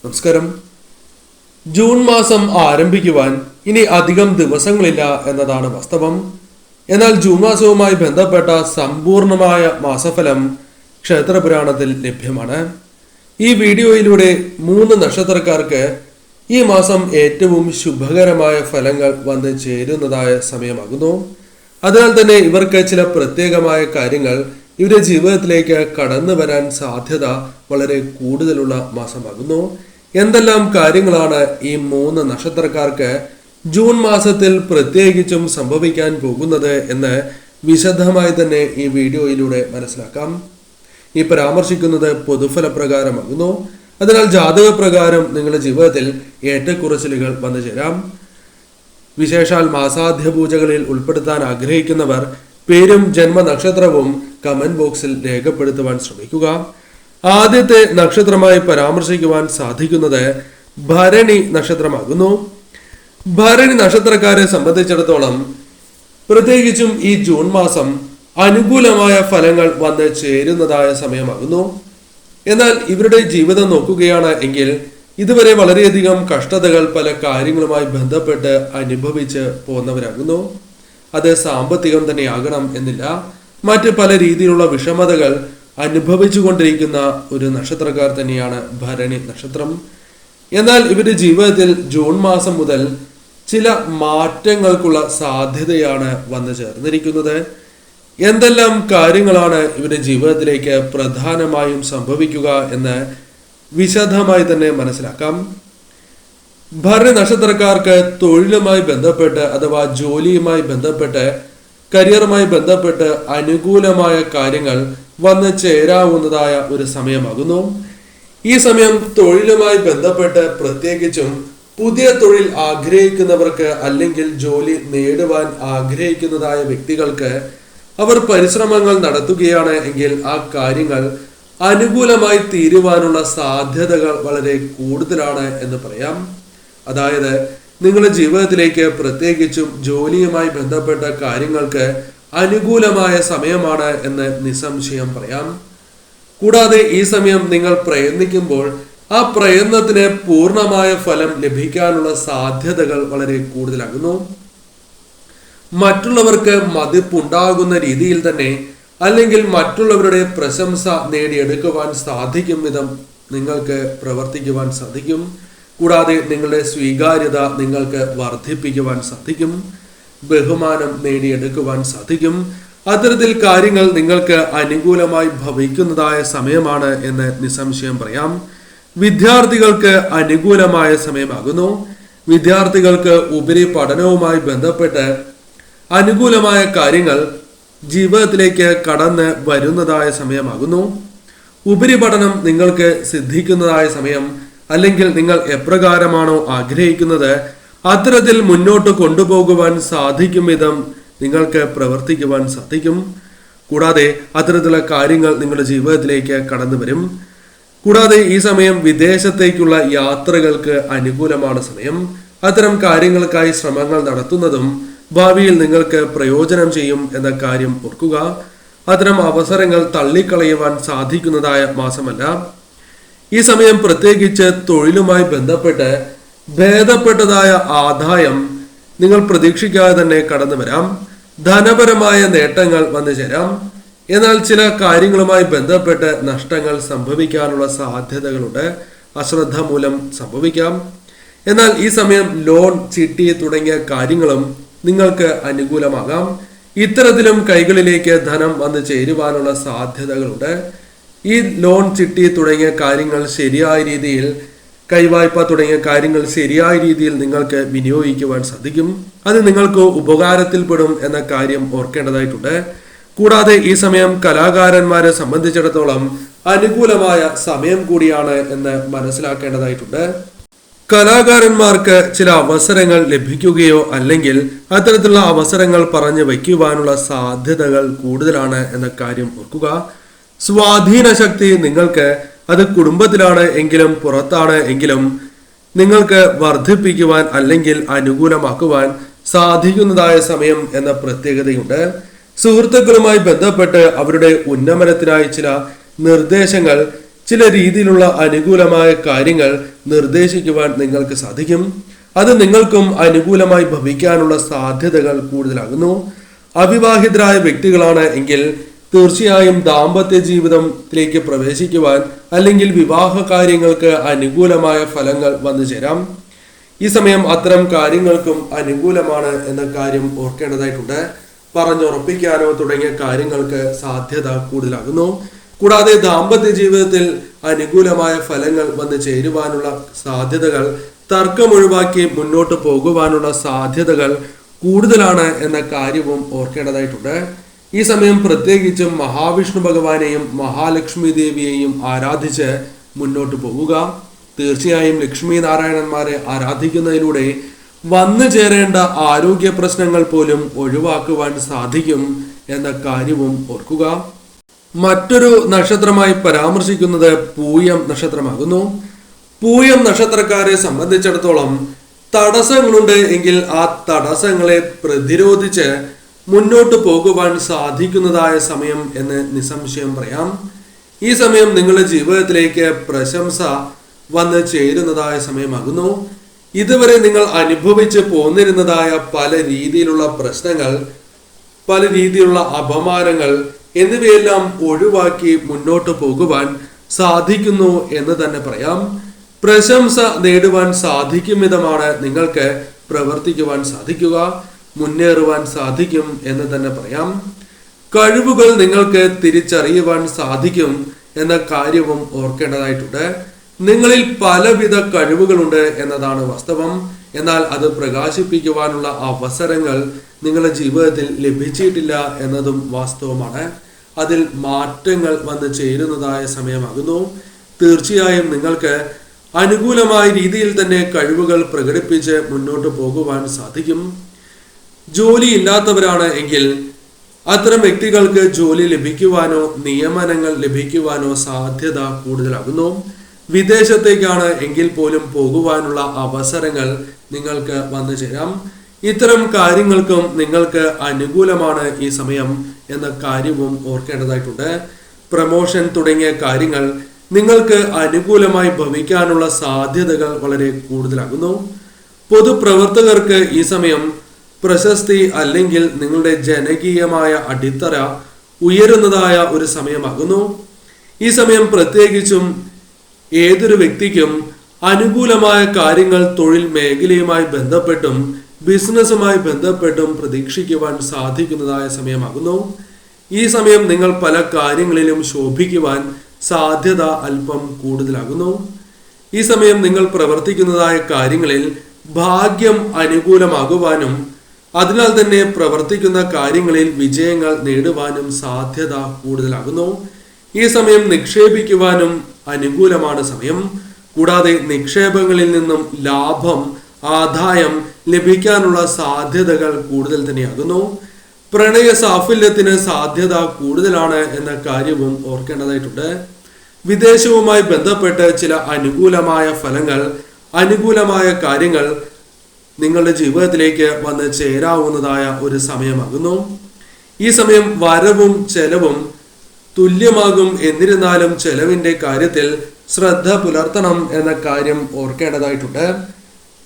നമസ്കാരം. ജൂൺ മാസം ആരംഭിക്കുവാൻ ഇനി അധികം ദിവസങ്ങളില്ല എന്നതാണ് വാസ്തവം. എന്നാൽ ജൂൺ മാസവുമായി ബന്ധപ്പെട്ട സമ്പൂർണമായ മാസഫലം ക്ഷേത്രപുരാണത്തിൽ ലഭ്യമാണ്. ഈ വീഡിയോയിലൂടെ 3 നക്ഷത്രക്കാർക്ക് ഈ മാസം ഏറ്റവും ശുഭകരമായ ഫലങ്ങൾ വന്നു ചേരുന്നതായ സമയമാകുന്നു. അതിനാൽ തന്നെ ഇവർക്ക് ചില പ്രത്യേകമായ കാര്യങ്ങൾ ഇവരുടെ ജീവിതത്തിലേക്ക് കടന്നു വരാൻ സാധ്യത വളരെ കൂടുതലുള്ള മാസമാകുന്നു. എന്തെല്ലാം കാര്യങ്ങളാണ് ഈ 3 നക്ഷത്രക്കാർക്ക് ജൂൺ മാസത്തിൽ പ്രത്യേകിച്ചും സംഭവിക്കാൻ പോകുന്നത് എന്ന് വിശദമായി തന്നെ ഈ വീഡിയോയിലൂടെ മനസ്സിലാക്കാം. ഈ പരാമർശിക്കുന്നത് പൊതുഫല പ്രകാരമാകുന്നു. അതിനാൽ ജാതക പ്രകാരം നിങ്ങളുടെ ജീവിതത്തിൽ ഏറ്റക്കുറച്ചിലുകൾ വന്നു ചേരാം. വിശേഷാൽ മാസാദ്യ പൂജകളിൽ ഉൾപ്പെടുത്താൻ ആഗ്രഹിക്കുന്നവർ പേരും ജന്മനക്ഷത്രവും കമന്റ് ബോക്സിൽ രേഖപ്പെടുത്തുവാൻ ശ്രമിക്കുക. ആദ്യത്തെ നക്ഷത്രമായി പരാമർശിക്കുവാൻ സാധിക്കുന്നത് ഭരണി നക്ഷത്രമാകുന്നു. ഭരണി നക്ഷത്രക്കാരെ സംബന്ധിച്ചിടത്തോളം പ്രത്യേകിച്ചും ഈ ജൂൺ മാസം അനുകൂലമായ ഫലങ്ങൾ വന്ന് ചേരുന്നതായ സമയമാകുന്നു. എന്നാൽ ഇവരുടെ ജീവിതം നോക്കുകയാണ് എങ്കിൽ ഇതുവരെ വളരെയധികം കഷ്ടതകൾ പല കാര്യങ്ങളുമായി ബന്ധപ്പെട്ട് അനുഭവിച്ച് പോന്നവരാകുന്നു. അത് സാമ്പത്തികം തന്നെയാകണം എന്നില്ല, മറ്റ് പല രീതിയിലുള്ള വിഷമതകൾ അനുഭവിച്ചു കൊണ്ടിരിക്കുന്ന ഒരു നക്ഷത്രക്കാർ തന്നെയാണ് ഭരണി നക്ഷത്രം. എന്നാൽ ഇവരുടെ ജീവിതത്തിൽ ജൂൺ മാസം മുതൽ ചില മാറ്റങ്ങൾക്കുള്ള സാധ്യതയാണ് വന്നു ചേർന്നിരിക്കുന്നത്. എന്തെല്ലാം കാര്യങ്ങളാണ് ഇവരുടെ ജീവിതത്തിലേക്ക് പ്രധാനമായും സംഭവിക്കുക എന്ന് വിശദമായി തന്നെ മനസ്സിലാക്കാം. ഭരണി നക്ഷത്രക്കാർക്ക് തൊഴിലുമായി ബന്ധപ്പെട്ട് അഥവാ ജോലിയുമായി ബന്ധപ്പെട്ട് കരിയറുമായി ബന്ധപ്പെട്ട് അനുകൂലമായ കാര്യങ്ങൾ വന്നു ചേരാവുന്നതായ ഒരു സമയമാകുന്നു. ഈ സമയം തൊഴിലുമായി ബന്ധപ്പെട്ട് പ്രത്യേകിച്ചും പുതിയ തൊഴിൽ ആഗ്രഹിക്കുന്നവർക്ക് അല്ലെങ്കിൽ ജോലി നേടുവാൻ ആഗ്രഹിക്കുന്നതായ വ്യക്തികൾക്ക് അവർ പരിശ്രമങ്ങൾ നടത്തുകയാണ് എങ്കിൽ ആ കാര്യങ്ങൾ അനുകൂലമായി തീരുവാനുള്ള സാധ്യതകൾ വളരെ കൂടുതലാണ് എന്ന് പറയാം. അതായത് നിങ്ങളുടെ ജീവിതത്തിലേക്ക് പ്രത്യേകിച്ചും ജോലിയുമായി ബന്ധപ്പെട്ട കാര്യങ്ങൾക്ക് അനുകൂലമായ സമയമാണ് എന്ന് നിസ്സംശയം പറയാം. കൂടാതെ ഈ സമയം നിങ്ങൾ പ്രയത്നിക്കുമ്പോൾ ആ പ്രയത്നത്തിന് പൂർണ്ണമായ ഫലം ലഭിക്കാനുള്ള സാധ്യതകൾ വളരെ കൂടുതലാകുന്നു. മറ്റുള്ളവർക്ക് മതിപ്പുണ്ടാകുന്ന രീതിയിൽ തന്നെ അല്ലെങ്കിൽ മറ്റുള്ളവരുടെ പ്രശംസ നേടിയെടുക്കുവാൻ സാധിക്കും വിധം നിങ്ങൾക്ക് പ്രവർത്തിക്കുവാൻ സാധിക്കും. കൂടാതെ നിങ്ങളുടെ സ്വീകാര്യത നിങ്ങൾക്ക് വർദ്ധിപ്പിക്കുവാൻ സാധിക്കും, ബഹുമാനം നേടിയെടുക്കുവാൻ സാധിക്കും. അത്തരത്തിൽ കാര്യങ്ങൾ നിങ്ങൾക്ക് അനുകൂലമായി ഭവിക്കുന്നതായ സമയമാണ് എന്ന് നിസ്സംശയം പറയാം. വിദ്യാർത്ഥികൾക്ക് അനുകൂലമായ സമയമാകുന്നു. വിദ്യാർത്ഥികൾക്ക് ഉപരി പഠനവുമായി ബന്ധപ്പെട്ട് അനുകൂലമായ കാര്യങ്ങൾ ജീവിതത്തിലേക്ക് കടന്ന് വരുന്നതായ സമയമാകുന്നു. ഉപരിപഠനം നിങ്ങൾക്ക് സിദ്ധിക്കുന്നതായ സമയം, അല്ലെങ്കിൽ നിങ്ങൾ എപ്രകാരമാണോ ആഗ്രഹിക്കുന്നത് അത്തരത്തിൽ മുന്നോട്ട് കൊണ്ടുപോകുവാൻ സാധിക്കും വിധം നിങ്ങൾക്ക് പ്രവർത്തിക്കുവാൻ സാധിക്കും. കൂടാതെ അത്തരത്തിലുള്ള കാര്യങ്ങൾ നിങ്ങളുടെ ജീവിതത്തിലേക്ക് കടന്നു വരും. കൂടാതെ ഈ സമയം വിദേശത്തേക്കുള്ള യാത്രകൾക്ക് അനുകൂലമാണ് സമയം. അത്തരം കാര്യങ്ങൾക്കായി ശ്രമങ്ങൾ നടത്തുന്നതും ഭാവിയിൽ നിങ്ങൾക്ക് പ്രയോജനം ചെയ്യും എന്ന കാര്യം ഓർക്കുക. അത്തരം അവസരങ്ങൾ തള്ളിക്കളയുവാൻ സാധിക്കുന്നതായ മാസമല്ല. ഈ സമയം പ്രത്യേകിച്ച് തൊഴിലുമായി ബന്ധപ്പെട്ട് ഭേദപ്പെട്ടതായ ആദായം നിങ്ങൾ പ്രതീക്ഷിക്കാതെ തന്നെ കടന്നു വരാം. ധനപരമായ നേട്ടങ്ങൾ വന്നു ചേരാം. എന്നാൽ ചില കാര്യങ്ങളുമായി ബന്ധപ്പെട്ട് നഷ്ടങ്ങൾ സംഭവിക്കാനുള്ള സാധ്യതകളുണ്ട്. അശ്രദ്ധ മൂലം സംഭവിക്കാം. എന്നാൽ ഈ സമയം ലോൺ, ചിട്ടി തുടങ്ങിയ കാര്യങ്ങളും നിങ്ങൾക്ക് അനുകൂലമാകാം. ഇത്തരത്തിലും കൈകളിലേക്ക് ധനം വന്നു ചേരുവാനുള്ള സാധ്യതകളുണ്ട്. ഈ ലോൺ, ചിട്ടി തുടങ്ങിയ കാര്യങ്ങൾ ശരിയായ രീതിയിൽ, കൈവായ്പ തുടങ്ങിയ കാര്യങ്ങൾ ശരിയായ രീതിയിൽ നിങ്ങൾക്ക് വിനിയോഗിക്കുവാൻ സാധിക്കും. അത് നിങ്ങൾക്ക് ഉപകാരത്തിൽപ്പെടും എന്ന കാര്യം ഓർക്കേണ്ടതായിട്ടുണ്ട്. കൂടാതെ ഈ സമയം കലാകാരന്മാരെ സംബന്ധിച്ചിടത്തോളം അനുകൂലമായ സമയം കൂടിയാണ് എന്ന് മനസ്സിലാക്കേണ്ടതായിട്ടുണ്ട്. കലാകാരന്മാർക്ക് ചില അവസരങ്ങൾ ലഭിക്കുകയോ അല്ലെങ്കിൽ അത്തരത്തിലുള്ള അവസരങ്ങൾ പറഞ്ഞു വയ്ക്കുവാനുള്ള സാധ്യതകൾ കൂടുതലാണ് എന്ന കാര്യം ഓർക്കുക. സ്വാധീന ശക്തി നിങ്ങൾക്ക് അത് കുടുംബത്തിലാണ് എങ്കിലും പുറത്താണ് എങ്കിലും നിങ്ങൾക്ക് വർദ്ധിപ്പിക്കുവാൻ അല്ലെങ്കിൽ അനുകൂലമാക്കുവാൻ സാധിക്കുന്നതായ സമയം എന്ന പ്രത്യേകതയുണ്ട്. സുഹൃത്തുക്കളുമായി ബന്ധപ്പെട്ട് അവരുടെ ഉന്നമനത്തിനായി ചില നിർദ്ദേശങ്ങൾ ചില രീതിയിലുള്ള അനുകൂലമായ കാര്യങ്ങൾ നിർദ്ദേശിക്കുവാൻ നിങ്ങൾക്ക് സാധിക്കും. അത് നിങ്ങൾക്കും അനുകൂലമായി ഭവിക്കാനുള്ള സാധ്യതകൾ കൂടുതലാകുന്നു. അവിവാഹിതരായ വ്യക്തികളാണ് എങ്കിൽ തീർച്ചയായും ദാമ്പത്യ ജീവിതത്തിലേക്ക് പ്രവേശിക്കുവാൻ അല്ലെങ്കിൽ വിവാഹ കാര്യങ്ങൾക്ക് അനുകൂലമായ ഫലങ്ങൾ വന്നു ചേരാം. ഈ സമയം അത്തരം കാര്യങ്ങൾക്കും അനുകൂലമാണ് എന്ന കാര്യം ഓർക്കേണ്ടതായിട്ടുണ്ട്. പറഞ്ഞുറപ്പിക്കാനോ തുടങ്ങിയ കാര്യങ്ങൾക്ക് സാധ്യത കൂടുതലാകുന്നു. കൂടാതെ ദാമ്പത്യ ജീവിതത്തിൽ അനുകൂലമായ ഫലങ്ങൾ വന്നു ചേരുവാനുള്ള സാധ്യതകൾ, തർക്കം ഒഴിവാക്കി മുന്നോട്ട് പോകുവാനുള്ള സാധ്യതകൾ കൂടുതലാണ് എന്ന കാര്യവും ഓർക്കേണ്ടതായിട്ടുണ്ട്. ഈ സമയം പ്രത്യേകിച്ചും മഹാവിഷ്ണു ഭഗവാനെയും മഹാലക്ഷ്മി ദേവിയെയും ആരാധിച്ച് മുന്നോട്ട് പോവുക. തീർച്ചയായും ലക്ഷ്മി നാരായണന്മാരെ ആരാധിക്കുന്നതിലൂടെ വന്നു ചേരേണ്ട ആരോഗ്യ പ്രശ്നങ്ങൾ പോലും ഒഴിവാക്കുവാൻ സാധിക്കും എന്ന കാര്യവും ഓർക്കുക. മറ്റൊരു നക്ഷത്രമായി പരാമർശിക്കുന്നത് പൂയം നക്ഷത്രമാകുന്നു. പൂയം നക്ഷത്രക്കാരെ സംബന്ധിച്ചിടത്തോളം തടസ്സങ്ങളുണ്ട് എങ്കിൽ ആ തടസ്സങ്ങളെ പ്രതിരോധിച്ച് മുന്നോട്ട് പോകുവാൻ സാധിക്കുന്നതായ സമയം എന്ന് നിസ്സംശയം പറയാം. ഈ സമയം നിങ്ങളുടെ ജീവിതത്തിലേക്ക് പ്രശംസ വന്ന് ചേരുന്നതായ സമയമാകുന്നു. ഇതുവരെ നിങ്ങൾ അനുഭവിച്ച് പോന്നിരുന്നതായ പല രീതിയിലുള്ള പ്രശ്നങ്ങൾ, പല രീതിയിലുള്ള അപമാനങ്ങൾ എന്നിവയെല്ലാം ഒഴിവാക്കി മുന്നോട്ട് പോകുവാൻ സാധിക്കുന്നു എന്ന് തന്നെ പറയാം. പ്രശംസ നേടുവാൻ സാധിക്കും വിധമാണ് നിങ്ങൾക്ക് പ്രവർത്തിക്കുവാൻ സാധിക്കുക, മുന്നേറുവാൻ സാധിക്കും എന്ന് തന്നെ പറയാം. കഴിവുകൾ നിങ്ങൾക്ക് തിരിച്ചറിയുവാൻ സാധിക്കും എന്ന കാര്യവും ഓർക്കേണ്ടതായിട്ടുണ്ട്. നിങ്ങളിൽ പലവിധ കഴിവുകളുണ്ട് എന്നതാണ് വാസ്തവം. എന്നാൽ അത് പ്രകാശിപ്പിക്കുവാനുള്ള അവസരങ്ങൾ നിങ്ങളുടെ ജീവിതത്തിൽ ലഭിച്ചിട്ടില്ല എന്നതും വാസ്തവമാണ്. അതിൽ മാറ്റങ്ങൾ വന്നു ചേരുന്നതായ സമയമാകുന്നു. തീർച്ചയായും നിങ്ങൾക്ക് അനുകൂലമായ രീതിയിൽ തന്നെ കഴിവുകൾ പ്രകടിപ്പിച്ച് മുന്നോട്ട് പോകുവാൻ സാധിക്കും. ജോലി ഇല്ലാത്തവരാണ് എങ്കിൽ അത്തരം വ്യക്തികൾക്ക് ജോലി ലഭിക്കുവാനോ നിയമനങ്ങൾ ലഭിക്കുവാനോ സാധ്യത കൂടുതലാകുന്നു. വിദേശത്തേക്കാണ് എങ്കിൽ പോലും പോകുവാനുള്ള അവസരങ്ങൾ നിങ്ങൾക്ക് വന്നു ചേരാം. ഇത്തരം കാര്യങ്ങൾക്കും നിങ്ങൾക്ക് അനുകൂലമാണ് ഈ സമയം എന്ന കാര്യവും ഓർക്കേണ്ടതായിട്ടുണ്ട്. പ്രമോഷൻ തുടങ്ങിയ കാര്യങ്ങൾ നിങ്ങൾക്ക് അനുകൂലമായി ഭവിക്കാനുള്ള സാധ്യതകൾ വളരെ കൂടുതലാകുന്നു. പൊതുപ്രവർത്തകർക്ക് ഈ സമയം പ്രശസ്തി അല്ലെങ്കിൽ നിങ്ങളുടെ ജനകീയമായ അടിത്തറ ഉയരുന്നതായ ഒരു സമയമാകുന്നു. ഈ സമയം പ്രത്യേകിച്ചും ഏതൊരു വ്യക്തിക്കും അനുകൂലമായ കാര്യങ്ങൾ തൊഴിൽ മേഖലയുമായി ബന്ധപ്പെട്ടും ബിസിനസ്സുമായി ബന്ധപ്പെട്ടും പ്രതീക്ഷിക്കുവാൻ സാധിക്കുന്നതായ സമയമാകുന്നു. ഈ സമയം നിങ്ങൾ പല കാര്യങ്ങളിലും ശോഭിക്കുവാൻ സാധ്യത അല്പം കൂടുതലാകുന്നു. ഈ സമയം നിങ്ങൾ പ്രവർത്തിക്കുന്നതായ കാര്യങ്ങളിൽ ഭാഗ്യം അനുകൂലമാകുവാനും അതിനാൽ തന്നെ പ്രവർത്തിക്കുന്ന കാര്യങ്ങളിൽ വിജയങ്ങൾ നേടുവാനും സാധ്യത കൂടുതലാകുന്നു. ഈ സമയം നിക്ഷേപിക്കുവാനും അനുകൂലമാണ് സമയം. കൂടാതെ നിക്ഷേപങ്ങളിൽ നിന്നും ലാഭം, ആദായം ലഭിക്കാനുള്ള സാധ്യതകൾ കൂടുതൽ തന്നെയാകുന്നു. പ്രണയ സാഫല്യത്തിന് സാധ്യത കൂടുതലാണ് എന്ന കാര്യവും ഓർക്കേണ്ടതായിട്ടുണ്ട്. വിദേശവുമായി ബന്ധപ്പെട്ട് ചില അനുകൂലമായ ഫലങ്ങൾ, അനുകൂലമായ കാര്യങ്ങൾ നിങ്ങളുടെ ജീവിതത്തിലേക്ക് വന്ന് ചേരാവുന്നതായ ഒരു സമയമാകുന്നു. ഈ സമയം വരവും ചെലവും തുല്യമാകും. എന്നിരുന്നാലും ചെലവിന്റെ കാര്യത്തിൽ ശ്രദ്ധ പുലർത്തണം എന്ന കാര്യം ഓർക്കേണ്ടതായിട്ടുണ്ട്.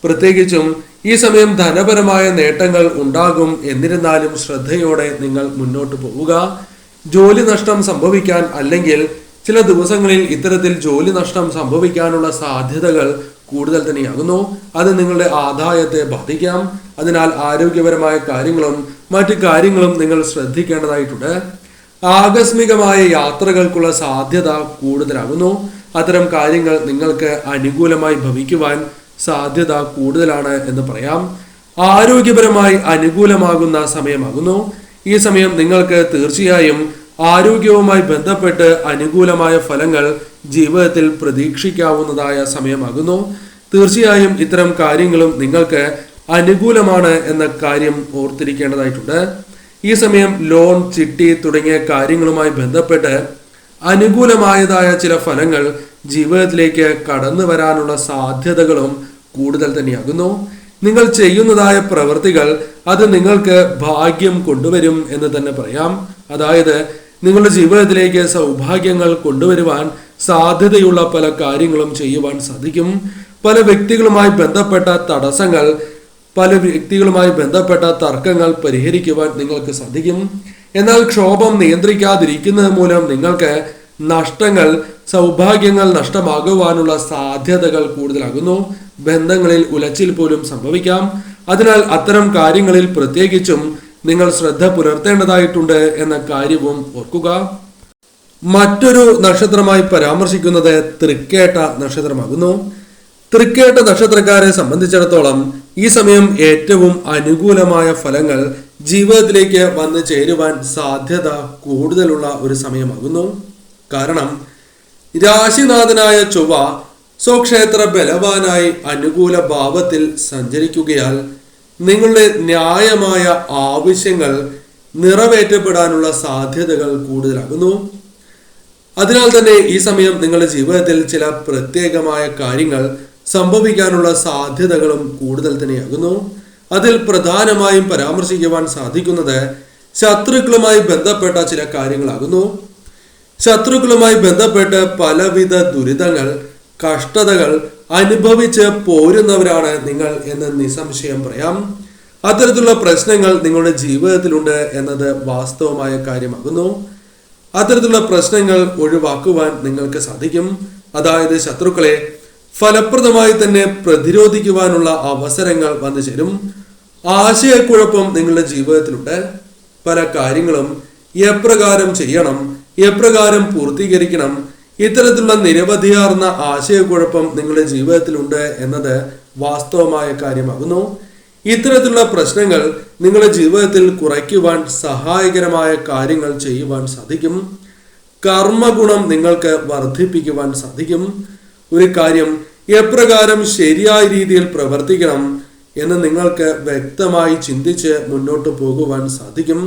പ്രത്യേകിച്ചും ഈ സമയം ധനപരമായ നേട്ടങ്ങൾ ഉണ്ടാകും. എന്നിരുന്നാലും ശ്രദ്ധയോടെ നിങ്ങൾ മുന്നോട്ട് പോവുക. ജോലി നഷ്ടം സംഭവിക്കാൻ അല്ലെങ്കിൽ ചില ദിവസങ്ങളിൽ ഇത്തരത്തിൽ ജോലി നഷ്ടം സംഭവിക്കാനുള്ള സാധ്യതകൾ കൂടുതൽ തന്നെയാകുന്നു. അത് നിങ്ങളുടെ ആദായത്തെ ബാധിക്കാം. അതിനാൽ ആരോഗ്യപരമായ കാര്യങ്ങളും മറ്റു കാര്യങ്ങളും നിങ്ങൾ ശ്രദ്ധിക്കേണ്ടതായിട്ടുണ്ട്. ആകസ്മികമായ യാത്രകൾക്കുള്ള സാധ്യത കൂടുതലാകുന്നു. അത്തരം കാര്യങ്ങൾ നിങ്ങൾക്ക് അനുകൂലമായി ഭവിക്കുവാൻ സാധ്യത കൂടുതലാണ് എന്ന് പറയാം. ആരോഗ്യപരമായി അനുകൂലമാകുന്ന സമയമാകുന്നു. ഈ സമയം നിങ്ങൾക്ക് തീർച്ചയായും ആരോഗ്യവുമായി ബന്ധപ്പെട്ട് അനുകൂലമായ ഫലങ്ങൾ ജീവിതത്തിൽ പ്രതീക്ഷിക്കാവുന്നതായ സമയമാകുന്നു. തീർച്ചയായും ഇത്തരം കാര്യങ്ങളും നിങ്ങൾക്ക് അനുകൂലമാണ് എന്ന കാര്യം ഓർത്തിരിക്കേണ്ടതായിട്ടുണ്ട്. ഈ സമയം ലോൺ, ചിട്ടി തുടങ്ങിയ കാര്യങ്ങളുമായി ബന്ധപ്പെട്ട് അനുകൂലമായതായ ചില ഫലങ്ങൾ ജീവിതത്തിലേക്ക് കടന്നു വരാനുള്ള സാധ്യതകളും കൂടുതൽ തന്നെയാകുന്നു. നിങ്ങൾ ചെയ്യുന്നതായ പ്രവൃത്തികൾ അത് നിങ്ങൾക്ക് ഭാഗ്യം കൊണ്ടുവരും എന്ന് തന്നെ പറയാം. അതായത് നിങ്ങളുടെ ജീവിതത്തിലേക്ക് സൗഭാഗ്യങ്ങൾ കൊണ്ടുവരുവാൻ സാധ്യതയുള്ള പല കാര്യങ്ങളും ചെയ്യുവാൻ സാധിക്കും. പല വ്യക്തികളുമായി ബന്ധപ്പെട്ട തടസ്സങ്ങൾ, പല വ്യക്തികളുമായി ബന്ധപ്പെട്ട തർക്കങ്ങൾ പരിഹരിക്കുവാൻ നിങ്ങൾക്ക് സാധിക്കും. എന്നാൽ ക്ഷോഭം നിയന്ത്രിക്കാതിരിക്കുന്നത് മൂലം നിങ്ങൾക്ക് നഷ്ടങ്ങൾ, സൗഭാഗ്യങ്ങൾ നഷ്ടമാകുവാനുള്ള സാധ്യതകൾ കൂടുതലാകുന്നു. ബന്ധങ്ങളിൽ ഉലച്ചിൽ പോലും സംഭവിക്കാം. അതിനാൽ അത്തരം കാര്യങ്ങളിൽ പ്രത്യേകിച്ചും നിങ്ങൾ ശ്രദ്ധ പുലർത്തേണ്ടതായിട്ടുണ്ട് എന്ന കാര്യവും ഓർക്കുക. മറ്റൊരു നക്ഷത്രമായി പരാമർശിക്കുന്നത് തൃക്കേട്ട നക്ഷത്രമാകുന്നു. തൃക്കേട്ട നക്ഷത്രക്കാരെ സംബന്ധിച്ചിടത്തോളം ഈ സമയം ഏറ്റവും അനുകൂലമായ ഫലങ്ങൾ ജീവിതത്തിലേക്ക് വന്നു ചേരുവാൻ സാധ്യത കൂടുതലുള്ള ഒരു സമയമാകുന്നു. കാരണം രാശിനാഥനായ ചൊവ്വ സ്വക്ഷേത്ര ബലവാനായി അനുകൂല ഭാവത്തിൽ സഞ്ചരിക്കുകയാൽ നിങ്ങളുടെ ന്യായമായ ആവശ്യങ്ങൾ നിറവേറ്റപ്പെടാനുള്ള സാധ്യതകൾ കൂടുതലാകുന്നു. അതിനാൽ തന്നെ ഈ സമയം നിങ്ങളുടെ ജീവിതത്തിൽ ചില പ്രത്യേകമായ കാര്യങ്ങൾ സംഭവിക്കാനുള്ള സാധ്യതകളും കൂടുതൽ തന്നെയാകുന്നു. അതിൽ പ്രധാനമായും പരാമർശിക്കുവാൻ സാധിക്കുന്നത് ശത്രുക്കളുമായി ബന്ധപ്പെട്ട ചില കാര്യങ്ങളാകുന്നു. ശത്രുക്കളുമായി ബന്ധപ്പെട്ട് പലവിധ ദുരിതങ്ങൾ, കഷ്ടതകൾ അനുഭവിച്ച് പോരുന്നവരാണ് നിങ്ങൾ എന്ന് നിസ്സംശയം പറയാം. അത്തരത്തിലുള്ള പ്രശ്നങ്ങൾ നിങ്ങളുടെ ജീവിതത്തിലുണ്ട് എന്നത് വാസ്തവമായ കാര്യമാകുന്നു. അത്തരത്തിലുള്ള പ്രശ്നങ്ങൾ ഒഴിവാക്കുവാൻ നിങ്ങൾക്ക് സാധിക്കും. അതായത് ശത്രുക്കളെ ഫലപ്രദമായി തന്നെ പ്രതിരോധിക്കുവാനുള്ള അവസരങ്ങൾ വന്നു ചേരും. ആശയക്കുഴപ്പം നിങ്ങളുടെ ജീവിതത്തിലുണ്ട്. പല കാര്യങ്ങളും എപ്രകാരം ചെയ്യണം, എപ്രകാരം പൂർത്തീകരിക്കണം, ഇത്തരത്തിലുള്ള നിരവധിയാർന്ന ആശയക്കുഴപ്പം നിങ്ങളുടെ ജീവിതത്തിലുണ്ട് എന്നത് വാസ്തവമായ കാര്യമാകുന്നു. ഇത്തരത്തിലുള്ള പ്രശ്നങ്ങൾ നിങ്ങളുടെ ജീവിതത്തിൽ കുറയ്ക്കുവാൻ സഹായകരമായ കാര്യങ്ങൾ ചെയ്യുവാൻ സാധിക്കും. കർമ്മഗുണം നിങ്ങൾക്ക് വർദ്ധിപ്പിക്കുവാൻ സാധിക്കും. ഒരു കാര്യം എപ്രകാരം ശരിയായ രീതിയിൽ പ്രവർത്തിക്കണം എന്ന് നിങ്ങൾക്ക് വ്യക്തമായി ചിന്തിച്ച് മുന്നോട്ട് പോകുവാൻ സാധിക്കും.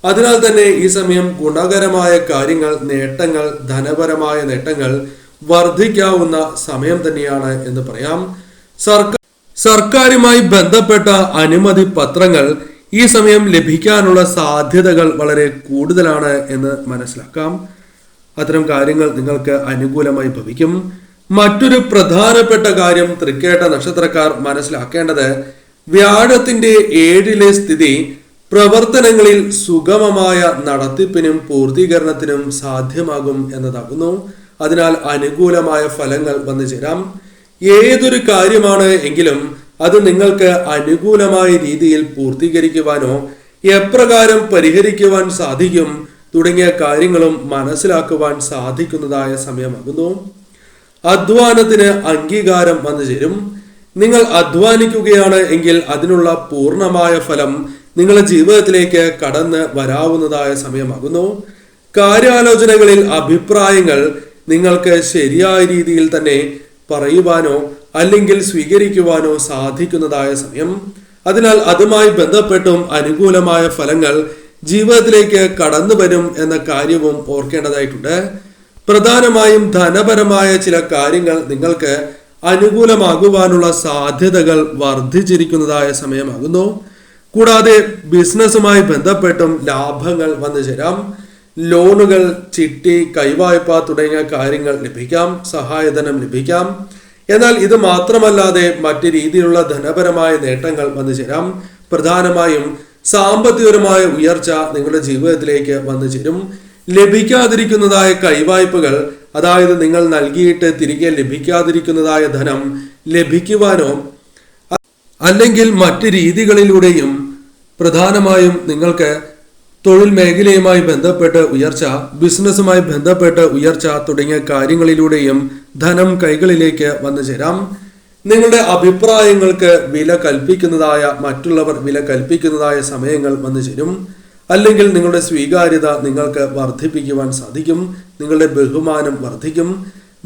അതിനാൽ തന്നെ ഈ സമയം ഗുണകരമായ കാര്യങ്ങൾ, നേട്ടങ്ങൾ, ധനപരമായ നേട്ടങ്ങൾ വർദ്ധിക്കാവുന്ന സമയം തന്നെയാണ് എന്ന് പറയാം. സർക്കാരുമായി ബന്ധപ്പെട്ട അനുമതി പത്രങ്ങൾ ഈ സമയം ലഭിക്കാനുള്ള സാധ്യതകൾ വളരെ കൂടുതലാണ് എന്ന് മനസ്സിലാക്കാം. അത്തരം കാര്യങ്ങൾ നിങ്ങൾക്ക് അനുകൂലമായി ഭവിക്കും. മറ്റൊരു പ്രധാനപ്പെട്ട കാര്യം തൃക്കേട്ട നക്ഷത്രക്കാർ മനസ്സിലാക്കേണ്ടത് വ്യാഴത്തിന്റെ 7ലെ സ്ഥിതി പ്രവർത്തനങ്ങളിൽ സുഗമമായ നടത്തിപ്പിനും പൂർത്തീകരണത്തിനും സാധ്യമാകും എന്നതാകുന്നു. അതിനാൽ അനുകൂലമായ ഫലങ്ങൾ വന്നു ചേരാം. ഏതൊരു കാര്യമാണ് എങ്കിലും അത് നിങ്ങൾക്ക് അനുകൂലമായ രീതിയിൽ പൂർത്തീകരിക്കുവാനോ എപ്രകാരം പരിഹരിക്കുവാൻ സാധിക്കും തുടങ്ങിയ കാര്യങ്ങളും മനസ്സിലാക്കുവാൻ സാധിക്കുന്നതായ സമയമാകുന്നു. അധ്വാനത്തിന് അംഗീകാരം വന്നു ചേരും. നിങ്ങൾ അധ്വാനിക്കുകയാണ് എങ്കിൽ അതിനുള്ള പൂർണ്ണമായ ഫലം നിങ്ങളുടെ ജീവിതത്തിലേക്ക് കടന്ന് വരാവുന്നതായ സമയമാകുന്നു. കാര്യാലോചനകളിൽ അഭിപ്രായങ്ങൾ നിങ്ങൾക്ക് ശരിയായ രീതിയിൽ തന്നെ പറയുവാനോ അല്ലെങ്കിൽ സ്വീകരിക്കുവാനോ സാധിക്കുന്നതായ സമയം. അതിനാൽ അതുമായി ബന്ധപ്പെട്ടും അനുകൂലമായ ഫലങ്ങൾ ജീവിതത്തിലേക്ക് കടന്നു വരും എന്ന കാര്യവും ഓർക്കേണ്ടതായിട്ടുണ്ട്. പ്രധാനമായും ധനപരമായ ചില കാര്യങ്ങൾ നിങ്ങൾക്ക് അനുകൂലമാകുവാനുള്ള സാധ്യതകൾ വർദ്ധിച്ചിരിക്കുന്നതായ സമയമാകുന്നു. കൂടാതെ ബിസിനസ്സുമായി ബന്ധപ്പെട്ടും ലാഭങ്ങൾ വന്നു ചേരാം. ലോണുകൾ, ചിട്ടി, കൈവായ്പ തുടങ്ങിയ കാര്യങ്ങൾ ലഭിക്കാം. സഹായധനം ലഭിക്കാം. എന്നാൽ ഇത് മാത്രമല്ലാതെ മറ്റു രീതിയിലുള്ള ധനപരമായ നേട്ടങ്ങൾ വന്നു ചേരാം. പ്രധാനമായും സാമ്പത്തികപരമായ ഉയർച്ച നിങ്ങളുടെ ജീവിതത്തിലേക്ക് വന്നു ചേരും. ലഭിക്കാതിരിക്കുന്നതായ കൈവായ്പകൾ, അതായത് നിങ്ങൾ നൽകിയിട്ട് തിരികെ ലഭിക്കാതിരിക്കുന്നതായ ധനം ലഭിക്കുവാനോ അല്ലെങ്കിൽ മറ്റു രീതികളിലൂടെയും പ്രധാനമായും നിങ്ങൾക്ക് തൊഴിൽ മേഖലയുമായി ബന്ധപ്പെട്ട് ഉയർച്ച, ബിസിനസ്സുമായി ബന്ധപ്പെട്ട് ഉയർച്ച തുടങ്ങിയ കാര്യങ്ങളിലൂടെയും ധനം കൈകളിലേക്ക് വന്നു ചേരാം. നിങ്ങളുടെ അഭിപ്രായങ്ങൾക്ക് വില കൽപ്പിക്കുന്നതായ, മറ്റുള്ളവർ വില കൽപ്പിക്കുന്നതായ സമയങ്ങൾ വന്നു ചേരും. അല്ലെങ്കിൽ നിങ്ങളുടെ സ്വീകാര്യത നിങ്ങൾക്ക് വർദ്ധിപ്പിക്കുവാൻ സാധിക്കും. നിങ്ങളുടെ ബഹുമാനം വർദ്ധിക്കും.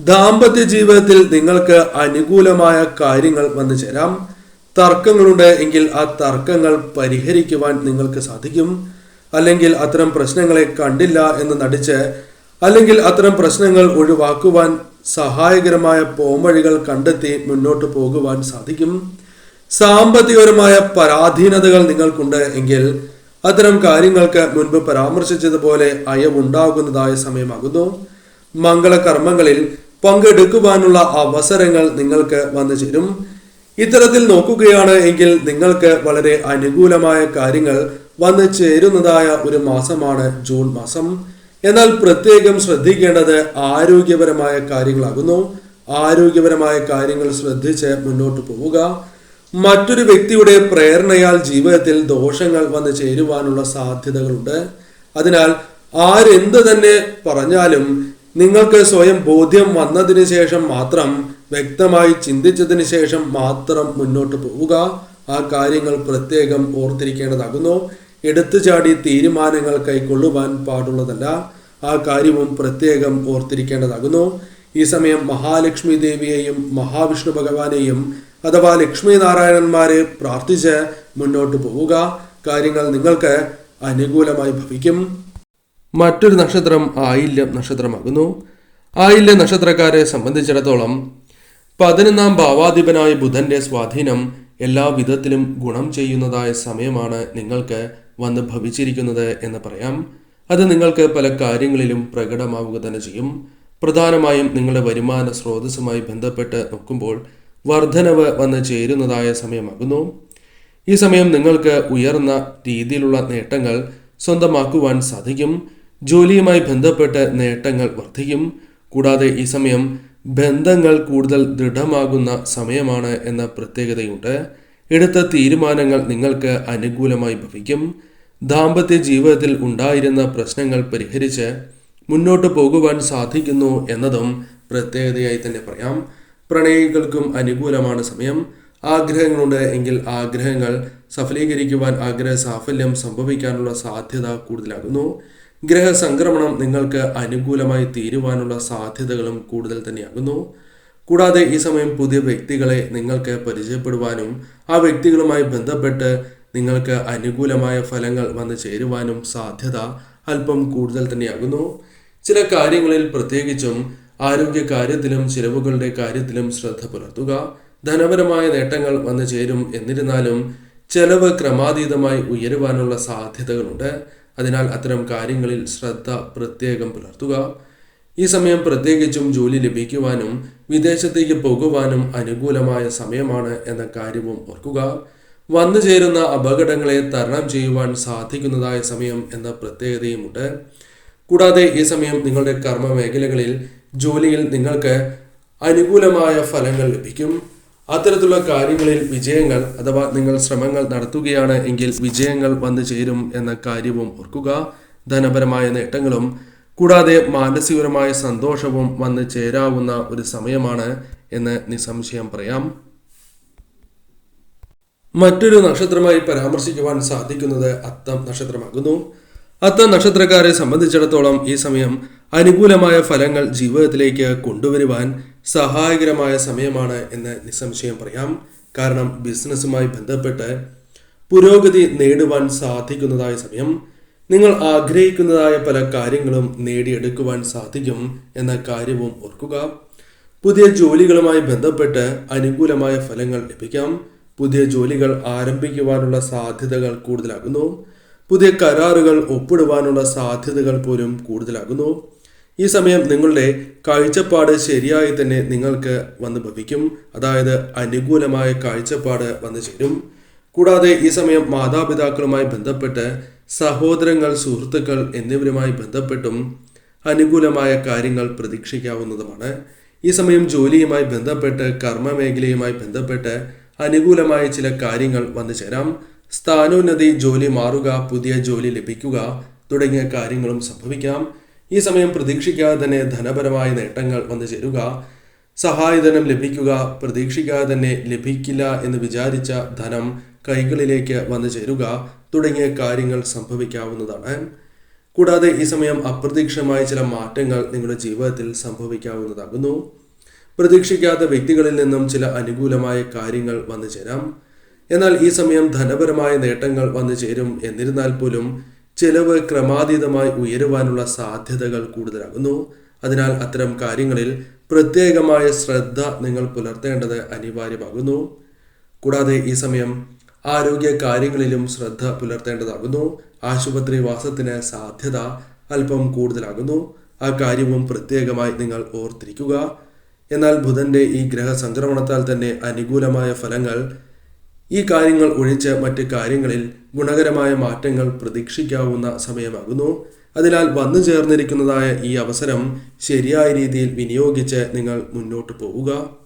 ദാമ്പത്യ ജീവിതത്തിൽ നിങ്ങൾക്ക് അനുകൂലമായ കാര്യങ്ങൾ വന്നു ചേരാം. തർക്കങ്ങളുണ്ട് എങ്കിൽ ആ തർക്കങ്ങൾ പരിഹരിക്കുവാൻ നിങ്ങൾക്ക് സാധിക്കും. അല്ലെങ്കിൽ അത്തരം പ്രശ്നങ്ങളെ കണ്ടില്ല എന്ന് നടിച്ച്, അല്ലെങ്കിൽ അത്തരം പ്രശ്നങ്ങൾ ഒഴിവാക്കുവാൻ സഹായകരമായ പോംവഴികൾ കണ്ടെത്തി മുന്നോട്ട് പോകുവാൻ സാധിക്കും. സാമ്പത്തികപരമായ പരാധീനതകൾ നിങ്ങൾക്കുണ്ട് എങ്കിൽ അത്തരം കാര്യങ്ങൾക്ക് മുൻപ് പരാമർശിച്ചതുപോലെ അയവുണ്ടാകുന്നതായ സമയമാകുന്നു. മംഗളകർമ്മങ്ങളിൽ പങ്കെടുക്കുവാനുള്ള അവസരങ്ങൾ നിങ്ങൾക്ക് വന്നു ചേരും. ഇത്തരത്തിൽ നോക്കുകയാണ് എങ്കിൽ നിങ്ങൾക്ക് വളരെ അനുകൂലമായ കാര്യങ്ങൾ വന്നു ചേരുന്നതായ ഒരു മാസമാണ് ജൂൺ മാസം. എന്നാൽ പ്രത്യേകം ശ്രദ്ധിക്കേണ്ടത് ആരോഗ്യപരമായ കാര്യങ്ങളാകുന്നു. ആരോഗ്യപരമായ കാര്യങ്ങൾ ശ്രദ്ധിച്ച് മുന്നോട്ട് പോവുക. മറ്റൊരു വ്യക്തിയുടെ പ്രേരണയാൽ ജീവിതത്തിൽ ദോഷങ്ങൾ വന്നു ചേരുവാനുള്ള സാധ്യതകളുണ്ട്. അതിനാൽ ആരെന്ത് തന്നെ പറഞ്ഞാലും നിങ്ങൾക്ക് സ്വയം ബോധ്യം വന്നതിന് ശേഷം മാത്രം, വ്യക്തമായി ചിന്തിച്ചതിന് ശേഷം മാത്രം മുന്നോട്ട് പോവുക. ആ കാര്യങ്ങൾ പ്രത്യേകം ഓർത്തിരിക്കേണ്ടതാകുന്നു. എടുത്തുചാടി തീരുമാനങ്ങൾ കൈക്കൊള്ളുവാൻ പാടുള്ളതല്ല. ആ കാര്യവും പ്രത്യേകം ഓർത്തിരിക്കേണ്ടതാകുന്നു. ഈ സമയം മഹാലക്ഷ്മി ദേവിയെയും മഹാവിഷ്ണു ഭഗവാനെയും അഥവാ ലക്ഷ്മി നാരായണന്മാരെ പ്രാർത്ഥിച്ച് മുന്നോട്ട് പോവുക. കാര്യങ്ങൾ നിങ്ങൾക്ക് അനുകൂലമായി ഭവിക്കും. മറ്റൊരു നക്ഷത്രം ആയില്യം നക്ഷത്രമാകുന്നു. ആയില്യ നക്ഷത്രക്കാരെ സംബന്ധിച്ചിടത്തോളം 11ാം ഭാവാധിപനായ ബുധന്റെ സ്വാധീനം എല്ലാ വിധത്തിലും ഗുണം ചെയ്യുന്നതായ സമയമാണ് നിങ്ങൾക്ക് വന്ന് ഭവിച്ചിരിക്കുന്നത് എന്ന് പറയാം. അത് നിങ്ങൾക്ക് പല കാര്യങ്ങളിലും പ്രകടമാവുക തന്നെ ചെയ്യും. പ്രധാനമായും നിങ്ങളുടെ വരുമാന സ്രോതസ്സുമായി ബന്ധപ്പെട്ട് നോക്കുമ്പോൾ വർധനവ് വന്ന് ചേരുന്നതായ സമയമാകുന്നു. ഈ സമയം നിങ്ങൾക്ക് ഉയർന്ന രീതിയിലുള്ള നേട്ടങ്ങൾ സ്വന്തമാക്കുവാൻ സാധിക്കും. ജോലിയുമായി ബന്ധപ്പെട്ട് നേട്ടങ്ങൾ വർദ്ധിക്കും. കൂടാതെ ഈ സമയം ബന്ധങ്ങൾ കൂടുതൽ ദൃഢമാകുന്ന സമയമാണ് എന്ന പ്രത്യേകതയുണ്ട്. എടുത്ത തീരുമാനങ്ങൾ നിങ്ങൾക്ക് അനുകൂലമായി ഭവിക്കും. ദാമ്പത്യ ജീവിതത്തിൽ ഉണ്ടായിരുന്ന പ്രശ്നങ്ങൾ പരിഹരിച്ച് മുന്നോട്ട് പോകുവാൻ സാധിക്കുന്നു എന്നതും പ്രത്യേകതയായി തന്നെ പറയാം. പ്രണയികൾക്കും അനുകൂലമാണ് സമയം. ആഗ്രഹങ്ങളുണ്ട് എങ്കിൽ ആഗ്രഹങ്ങൾ സഫലീകരിക്കുവാൻ ആഗ്രഹ സാഫല്യം സംഭവിക്കാനുള്ള സാധ്യത കൂടുതലാകുന്നു. ഗ്രഹസംക്രമണം നിങ്ങൾക്ക് അനുകൂലമായി തീരുവാനുള്ള സാധ്യതകളും കൂടുതൽ തന്നെയാകുന്നു. കൂടാതെ ഈ സമയം പുതിയ വ്യക്തികളെ നിങ്ങൾക്ക് പരിചയപ്പെടുവാനും ആ വ്യക്തികളുമായി ബന്ധപ്പെട്ട് നിങ്ങൾക്ക് അനുകൂലമായ ഫലങ്ങൾ വന്നു ചേരുവാനും സാധ്യത അല്പം കൂടുതൽ തന്നെയാകുന്നു. ചില കാര്യങ്ങളിൽ പ്രത്യേകിച്ചും ആരോഗ്യ കാര്യത്തിലും ചിലവുകളുടെ കാര്യത്തിലും ശ്രദ്ധ പുലർത്തുക. ധനപരമായ നേട്ടങ്ങൾ വന്നു ചേരും. എന്നിരുന്നാലും ചെലവ് ക്രമാതീതമായി ഉയരുവാനുള്ള സാധ്യതകളുണ്ട്. അതിനാൽ അത്തരം കാര്യങ്ങളിൽ ശ്രദ്ധ പ്രത്യേകം പുലർത്തുക. ഈ സമയം പ്രത്യേകിച്ചും ജോലി ലഭിക്കുവാനും വിദേശത്തേക്ക് പോകുവാനും അനുകൂലമായ സമയമാണ് എന്ന കാര്യവും ഓർക്കുക. വന്നു ചേരുന്ന അപകടങ്ങളെ തരണം ചെയ്യുവാൻ സാധിക്കുന്നതായ സമയം എന്ന പ്രത്യേകതയുമുണ്ട്. കൂടാതെ ഈ സമയം നിങ്ങളുടെ കർമ്മ മേഖലകളിൽ ജോലിയിൽ നിങ്ങൾക്ക് അനുകൂലമായ ഫലങ്ങൾ ലഭിക്കും. അത്തരത്തിലുള്ള കാര്യങ്ങളിൽ വിജയങ്ങൾ അഥവാ നിങ്ങൾ ശ്രമങ്ങൾ നടത്തുകയാണ് എങ്കിൽ വിജയങ്ങൾ വന്നു ചേരും എന്ന കാര്യവും ഓർക്കുക. ധനപരമായ നേട്ടങ്ങളും കൂടാതെ മാനസികപരമായ സന്തോഷവും വന്നു ചേരാവുന്ന ഒരു സമയമാണ് എന്ന് നിസ്സംശയം പറയാം. മറ്റൊരു നക്ഷത്രമായി പരാമർശിക്കുവാൻ സാധിക്കുന്നത് അത്തം നക്ഷത്രമാകുന്നു. അത്തം നക്ഷത്രക്കാരെ സംബന്ധിച്ചിടത്തോളം ഈ സമയം അനുകൂലമായ ഫലങ്ങൾ ജീവിതത്തിലേക്ക് കൊണ്ടുവരുവാൻ സഹായകരമായ സമയമാണ് എന്ന് നിസ്സംശയം പറയാം. കാരണം ബിസിനസ്സുമായി ബന്ധപ്പെട്ട് പുരോഗതി നേടുവാൻ സാധിക്കുന്നതായ സമയം, നിങ്ങൾ ആഗ്രഹിക്കുന്നതായ പല കാര്യങ്ങളും നേടിയെടുക്കുവാൻ സാധിക്കും എന്ന കാര്യവും ഓർക്കുക. പുതിയ ജോലികളുമായി ബന്ധപ്പെട്ട് അനുകൂലമായ ഫലങ്ങൾ ലഭിക്കാം. പുതിയ ജോലികൾ ആരംഭിക്കുവാനുള്ള സാധ്യതകൾ കൂടുതലാകുന്നു. പുതിയ കരാറുകൾ ഒപ്പിടുവാനുള്ള സാധ്യതകൾ പോലും കൂടുതലാകുന്നു. ഈ സമയം നിങ്ങളുടെ കാഴ്ചപ്പാട് ശരിയായി തന്നെ നിങ്ങൾക്ക് വന്നു ഭവിക്കും. അതായത് അനുകൂലമായ കാഴ്ചപ്പാട് വന്നു ചേരും. കൂടാതെ ഈ സമയം മാതാപിതാക്കളുമായി ബന്ധപ്പെട്ട് സഹോദരങ്ങൾ, സുഹൃത്തുക്കൾ എന്നിവരുമായി ബന്ധപ്പെട്ടും അനുകൂലമായ കാര്യങ്ങൾ പ്രതീക്ഷിക്കാവുന്നതുമാണ്. ഈ സമയം ജോലിയുമായി ബന്ധപ്പെട്ട് കർമ്മ മേഖലയുമായി ബന്ധപ്പെട്ട് അനുകൂലമായ ചില കാര്യങ്ങൾ വന്നു ചേരാം. സ്ഥാനോന്നതി, ജോലി മാറുക, പുതിയ ജോലി ലഭിക്കുക തുടങ്ങിയ കാര്യങ്ങളും സംഭവിക്കാം. ഈ സമയം പ്രതീക്ഷിക്കാതെ തന്നെ ധനപരമായ നേട്ടങ്ങൾ വന്നു ചേരുക, സഹായധനം ലഭിക്കുക, പ്രതീക്ഷിക്കാതെ തന്നെ ലഭിക്കില്ല എന്ന് വിചാരിച്ച ധനം കൈകളിലേക്ക് വന്നു ചേരുക തുടങ്ങിയ കാര്യങ്ങൾ സംഭവിക്കാവുന്നതാണ്. കൂടാതെ ഈ സമയം അപ്രതീക്ഷിതമായ ചില മാറ്റങ്ങൾ നിങ്ങളുടെ ജീവിതത്തിൽ സംഭവിക്കാവുന്നതാകുന്നു. പ്രതീക്ഷിക്കാത്ത വ്യക്തികളിൽ നിന്നും ചില അനുകൂലമായ കാര്യങ്ങൾ വന്നു ചേരാം. എന്നാൽ ഈ സമയം ധനപരമായ നേട്ടങ്ങൾ വന്നു ചേരും. എന്നിരുന്നാൽ പോലും ചെലവ് ക്രമാതീതമായി ഉയരുവാനുള്ള സാധ്യതകൾ കൂടുതലാകുന്നു. അതിനാൽ അത്തരം കാര്യങ്ങളിൽ പ്രത്യേകമായ ശ്രദ്ധ നിങ്ങൾ പുലർത്തേണ്ടത് അനിവാര്യമാകുന്നു. കൂടാതെ ഈ സമയം ആരോഗ്യ കാര്യങ്ങളിലും ശ്രദ്ധ പുലർത്തേണ്ടതാകുന്നു. ആശുപത്രി വാസത്തിന് സാധ്യത അല്പം കൂടുതലാകുന്നു. ആ കാര്യവും പ്രത്യേകമായി നിങ്ങൾ ഓർത്തിരിക്കുക. എന്നാൽ ബുധന്റെ ഈ ഗ്രഹ സംക്രമണത്താൽ തന്നെ അനുകൂലമായ ഫലങ്ങൾ, ഈ കാര്യങ്ങൾ ഒഴിച്ച് മറ്റ് കാര്യങ്ങളിൽ ഗുണകരമായ മാറ്റങ്ങൾ പ്രതീക്ഷിക്കാവുന്ന സമയമാകുന്നു. അതിനാൽ വന്നു ചേർന്നിരിക്കുന്നതായ ഈ അവസരം ശരിയായ രീതിയിൽ വിനിയോഗിച്ച് നിങ്ങൾ മുന്നോട്ട് പോവുക.